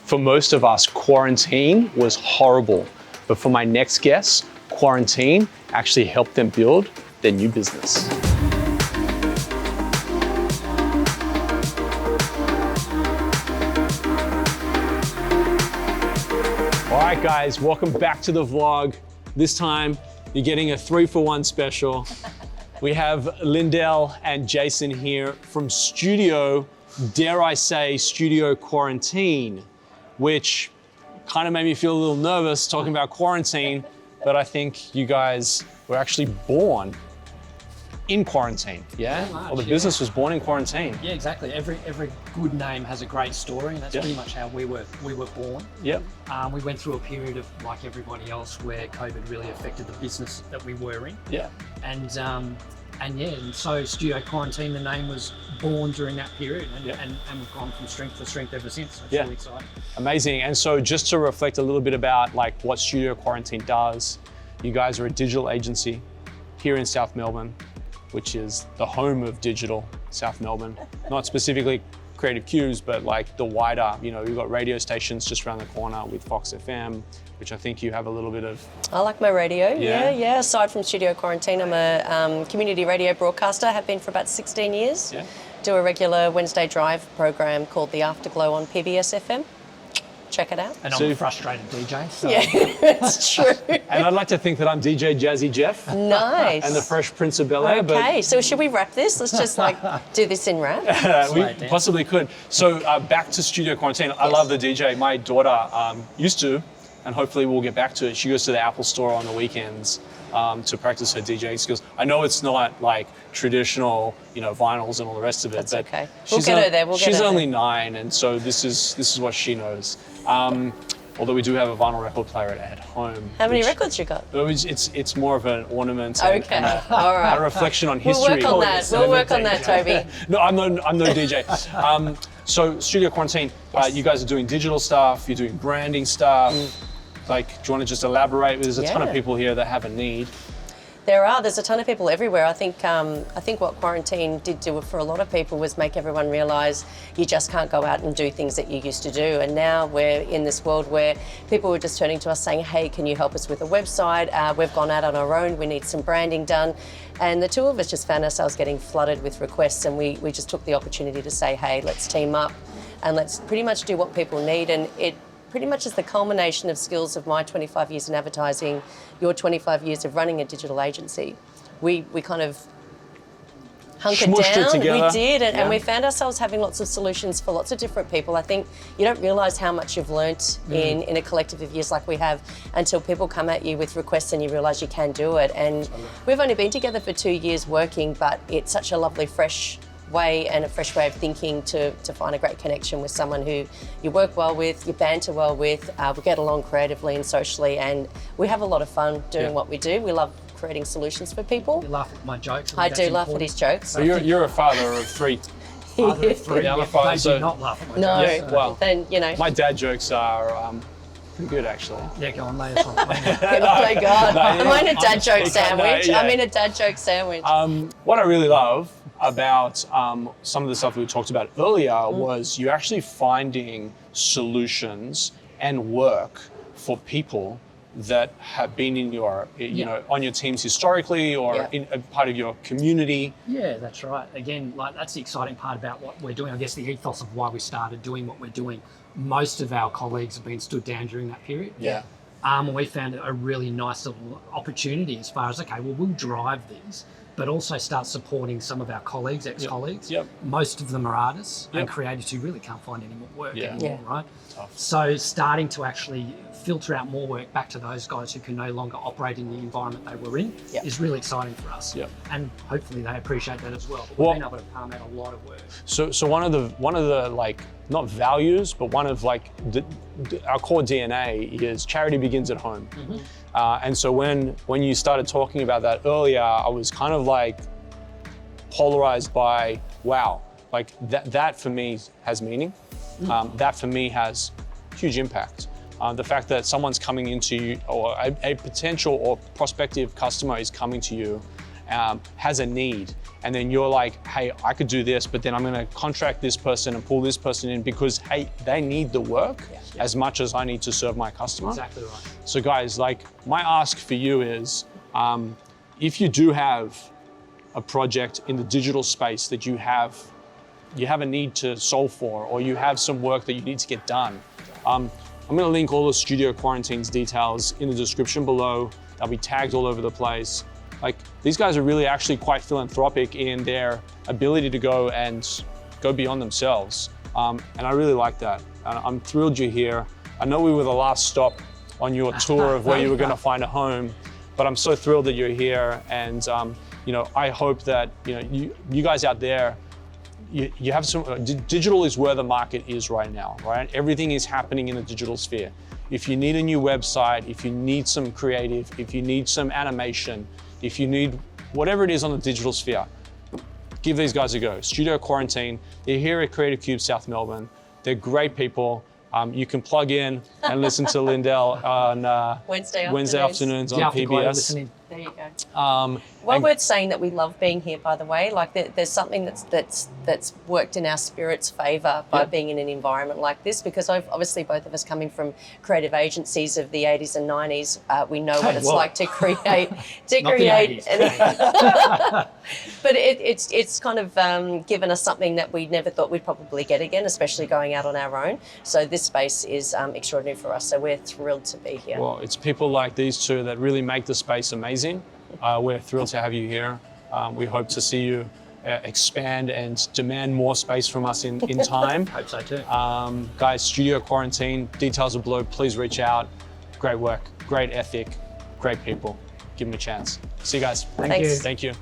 For most of us, quarantine was horrible. But for my next guest, quarantine actually helped them build their new business. All right, guys, welcome back to the vlog. This time, you're getting a 3-for-1 special. We have Lindell and Jason here from Studio, dare I say, Studio Quarantine, which kind of made me feel a little nervous talking about quarantine, but I think you guys were actually born in quarantine, yeah? Much, Or the business was born in quarantine. Yeah, exactly. Every good name has a great story, and that's Yeah. pretty much how we were born. Yep. We went through a period of, like everybody else, where COVID really affected the business that we were in. Yeah. And so Studio Quarantine, the name was born during that period, and, Yeah. and we've gone from strength to strength ever since. So it's Yeah. really exciting. Amazing. And so just to reflect a little bit about like what Studio Quarantine does, you guys are a digital agency here in South Melbourne, which is the home of digital, South Melbourne. Not specifically Creative Cues, but like the wider, you've got radio stations just around the corner with Fox FM, which I think you have a little bit of. I like my radio, Yeah. yeah. Aside from Studio Quarantine, I'm a community radio broadcaster, have been for about 16 years. Yeah. Do a regular Wednesday drive program called The Afterglow on PBS FM. Check it out. And So- I'm a frustrated DJ, so Yeah, it's true. And I'd like to think that I'm DJ Jazzy Jeff Nice. and the Fresh Prince of Bel-Air, Okay, so should we wrap this? Let's just do this in wrap. we Slow it down. possibly could. So back to Studio Quarantine. I love the DJ. My daughter used to, and hopefully we'll get back to it. She goes to the Apple Store on the weekends to practice her DJing skills. I know it's not like traditional, vinyls and all the rest of it. That's but okay. We'll get her there, we'll get she's her only there. 9, and so this is what she knows. Although we do have a vinyl record player at home. How many which- records you got? It's more of an ornament and, Okay, and all a right. reflection on We'll history. work on that. We'll work on that, Toby. No, I'm no DJ. So Studio Quarantine, you guys are doing digital stuff, you're doing branding stuff. Like, do you want to just elaborate? There's a ton of Yeah. people here that have a need. There's a ton of people everywhere. I think what quarantine did do for a lot of people was make everyone realise you just can't go out and do things that you used to do. And now we're in this world where people were just turning to us saying, hey, can you help us with a website? We've gone out on our own, we need some branding done. And the two of us just found ourselves getting flooded with requests, and we just took the opportunity to say, hey, let's team up and let's pretty much do what people need. And it pretty much is the culmination of skills of my 25 years in advertising, your 25 years of running a digital agency. We kind of hunkered Smushed it down. together. We did, and Yeah. we found ourselves having lots of solutions for lots of different people. I think you don't realise how much you've learnt in a collective of years like we have until people come at you with requests and you realise you can do it. And we've only been together for 2 years working, but it's such a lovely, fresh way and a fresh way of thinking to find a great connection with someone who you work well with, you banter well with, we get along creatively and socially, and we have a lot of fun doing what we do. We love creating solutions for people. you laugh at my jokes. I do laugh at his jokes. So you're a father of 3. Father of 3. Yeah, I'm a Yeah, father, they so- do not laugh at my No, jokes. Yeah, well, then my dad jokes are pretty good actually. Yeah, go on, lay us on. oh my God, I'm in a dad joke I sandwich. know, yeah. I'm in a dad joke sandwich. What I really love about some of the stuff we talked about earlier was you actually finding solutions and work for people that have been in your, on your teams historically or Yeah. in a part of your community. Yeah, that's right. Again, that's the exciting part about what we're doing. I guess the ethos of why we started doing what we're doing. Most of our colleagues have been stood down during that period. Yeah. We found a really nice little opportunity as far as, okay, well, we'll drive these, but also start supporting some of our colleagues, ex-colleagues. Yep. Most of them are artists and Yep. creatives who really can't find any more work Yeah. anymore, Yeah. right? Tough. So starting to actually filter out more work back to those guys who can no longer operate in the environment they were in Yep. is really exciting for us. Yep. And hopefully they appreciate that as well. But Well- we've been able to palm out a lot of work. So one of the like not values, but one of like our core DNA is charity begins at home. And so when you started talking about that earlier, I was kind of like polarized by, wow, like that for me has meaning. That for me has huge impact. The fact that someone's coming into you, or a potential or prospective customer is coming to you has a need, and then you're like, hey, I could do this, but then I'm gonna contract this person and pull this person in because, hey, they need the work as much as I need to serve my customer. Exactly right. So guys, like my ask for you is, if you do have a project in the digital space that you have a need to solve for, or you have some work that you need to get done, I'm gonna link all the Studio Quarantine's details in the description below. They'll be tagged all over the place. Like, these guys are really actually quite philanthropic in their ability to go beyond themselves. And I really like that. And I'm thrilled you're here. I know we were the last stop on your tour of where you were gonna find a home, but I'm so thrilled that you're here. And you know, I hope that you guys out there, you have some, digital is where the market is right now, right? Everything is happening in the digital sphere. If you need a new website, if you need some creative, if you need some animation, if you need whatever it is on the digital sphere, give these guys a go. Studio Quarantine, they're here at Creative Cube South Melbourne. They're great people. You can plug in and listen to Lindell on Wednesday afternoons on PBS. There you go. Well, and- we're saying that we love being here, by the way. Like there's something that's worked in our spirit's favour by being in an environment like this, because obviously both of us coming from creative agencies of the 80s and 90s, we know what it's like to create. Not the 80s. But it's kind of given us something that we never thought we'd probably get again, especially going out on our own. So this space is extraordinary for us. So we're thrilled to be here. Well, it's people like these two that really make the space amazing. We're thrilled to have you here. We hope to see you expand and demand more space from us in time. Hope so too. Guys, Studio Quarantine, details are below. Please reach out. Great work, great ethic, great people. Give them a chance. See you guys. Thank you. Thank you.